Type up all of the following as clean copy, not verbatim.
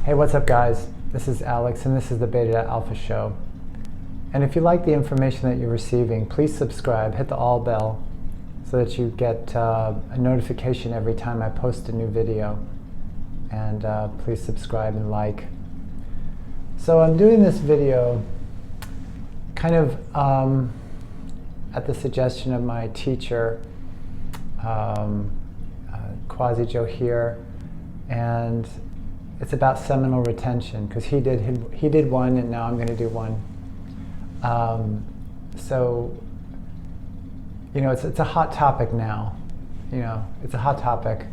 Hey, what's up guys? This is Alex and this is the Beta Alpha Show. And if you like the information that you're receiving, please subscribe, hit the all bell so that you get a notification every time I post a new video. And please subscribe and like. So I'm doing this video kind of at the suggestion of my teacher, Quazi Johir, and it's about seminal retention because he did one and now I'm going to do one. So you know, it's a hot topic now. You know, it's a hot topic,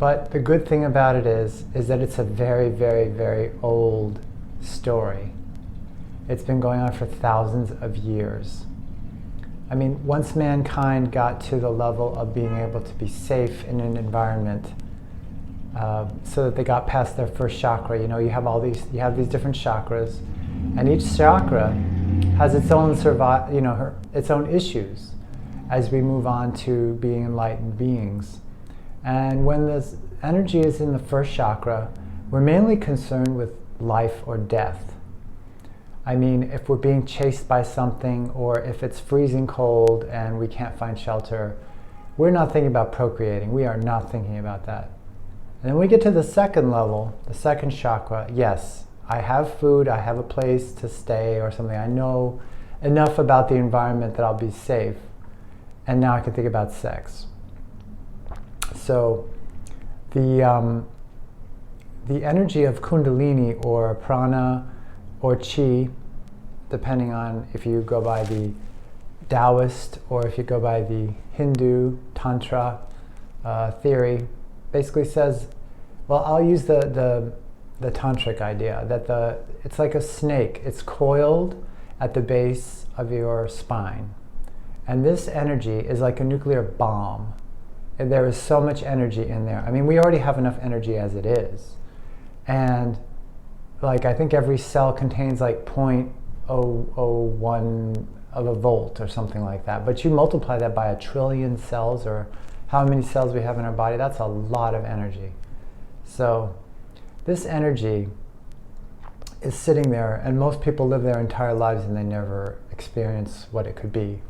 but the good thing about it is that it's a very, very, very old story. It's been going on for thousands of years. I mean, once mankind got to the level of being able to be safe in an environment, so that they got past their first chakra. You know, you have these different chakras, and each chakra has its own its own issues as we move on to being enlightened beings. And when this energy is in the first chakra, we're mainly concerned with life or death. I mean, if we're being chased by something, or if it's freezing cold and we can't find shelter, we're not thinking about procreating. We are not thinking about that. And then we get to the second level, the second chakra. Yes, I have food, I have a place to stay or something. I know enough about the environment that I'll be safe. And now I can think about sex. So the energy of Kundalini or prana or chi, depending on if you go by the Taoist or if you go by the Hindu Tantra theory, basically says, well, I'll use the tantric idea that it's like a snake. It's coiled at the base of your spine, and this energy is like a nuclear bomb. And there is so much energy in there. I mean, we already have enough energy as it is, and like I think every cell contains like 0.001 of a volt or something like that. But you multiply that by 1 trillion cells, or how many cells we have in our body, that's a lot of energy. So this energy is sitting there, and most people live their entire lives and they never experience what it could be.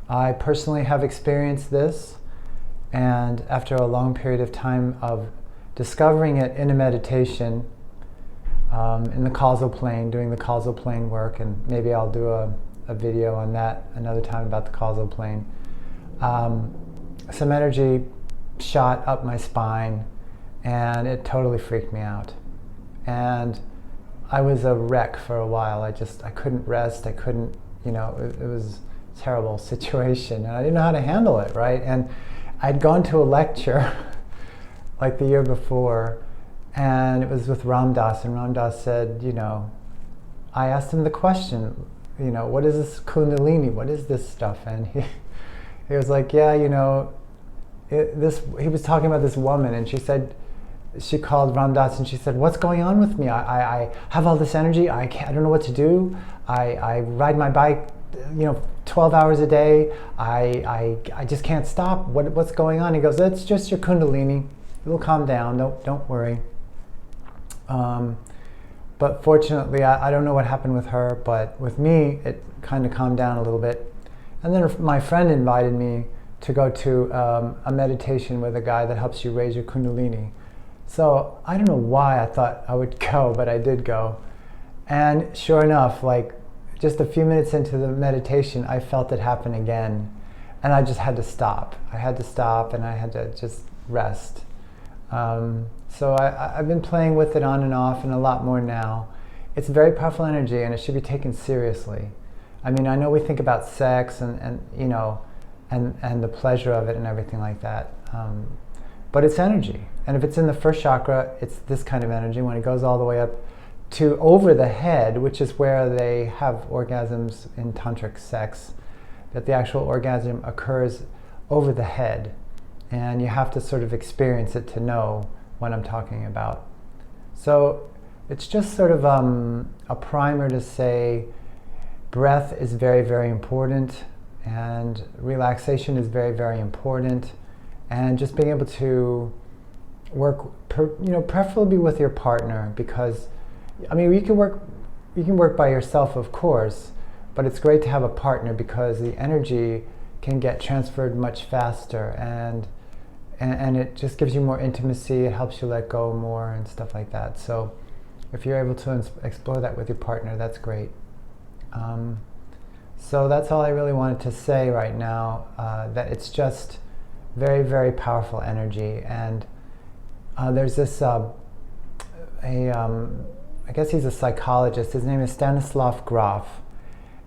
I personally have experienced this, and after a long period of time of discovering it in a meditation, in the causal plane, doing the causal plane work, and maybe I'll do a video on that another time about the causal plane. Some energy shot up my spine and it totally freaked me out. And I was a wreck for a while. I couldn't rest. I couldn't, you know, it was a terrible situation and I didn't know how to handle it, right? And I'd gone to a lecture like the year before, and it was with Ram Dass, and Ram Dass said, you know, I asked him the question, you know, what is this Kundalini? What is this stuff? And he was like, yeah, you know, he was talking about this woman, and she said, she called Ram Dass and she said, what's going on with me? I have all this energy. I don't know what to do. I ride my bike, you know, 12 hours a day. I just can't stop. What's going on? He goes, it's just your Kundalini. It'll calm down. Don't worry. But fortunately, I don't know what happened with her, but with me, it kind of calmed down a little bit. And then my friend invited me to go to a meditation with a guy that helps you raise your Kundalini. So I don't know why I thought I would go, but I did go. And sure enough, like just a few minutes into the meditation, I felt it happen again. And I just had to stop. I had to stop and I had to just rest. So I've been playing with it on and off and a lot more now. It's very powerful energy and it should be taken seriously. I mean, I know we think about sex and you know, and the pleasure of it and everything like that. But it's energy. And if it's in the first chakra, it's this kind of energy. When it goes all the way up to over the head, which is where they have orgasms in tantric sex, that the actual orgasm occurs over the head. And you have to sort of experience it to know what I'm talking about. So it's just sort of a primer to say breath is very, very important, and relaxation is very, very important, and just being able to preferably with your partner, because I mean you can work by yourself, of course, but it's great to have a partner because the energy can get transferred much faster, and it just gives you more intimacy. It helps you let go more and stuff like that. So if you're able to explore that with your partner, that's great. So that's all I really wanted to say right now, that it's just very, very powerful energy. And there's this, I guess he's a psychologist. His name is Stanislav Grof.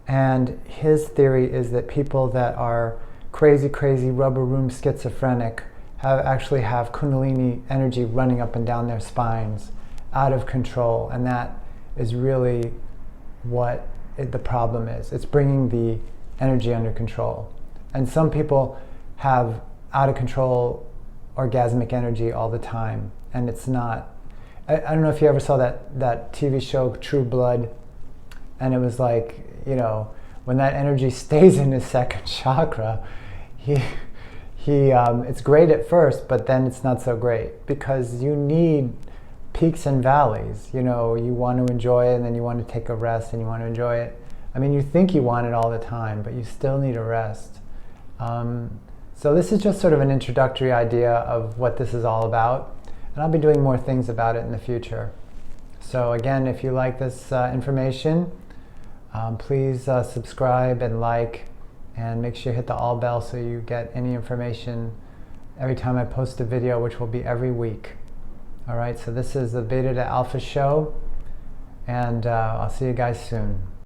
And his theory is that people that are crazy, rubber room schizophrenic actually have Kundalini energy running up and down their spines, out of control. And that is really what the problem is. It's bringing the energy under control. And some people have out of control orgasmic energy all the time. And it's not, I don't know if you ever saw that TV show True Blood, and it was like, when that energy stays in his second chakra, it's great at first, but then it's not so great, because you need peaks and valleys. You want to enjoy it, and then you want to take a rest, and you want to enjoy it. I mean, you think you want it all the time, but you still need a rest. So this is just sort of an introductory idea of what this is all about, and I'll be doing more things about it in the future. So again, if you like this information, please subscribe and like, and make sure you hit the all bell so you get any information every time I post a video, which will be every week. All right, so this is the Beta to Alpha show, and I'll see you guys soon.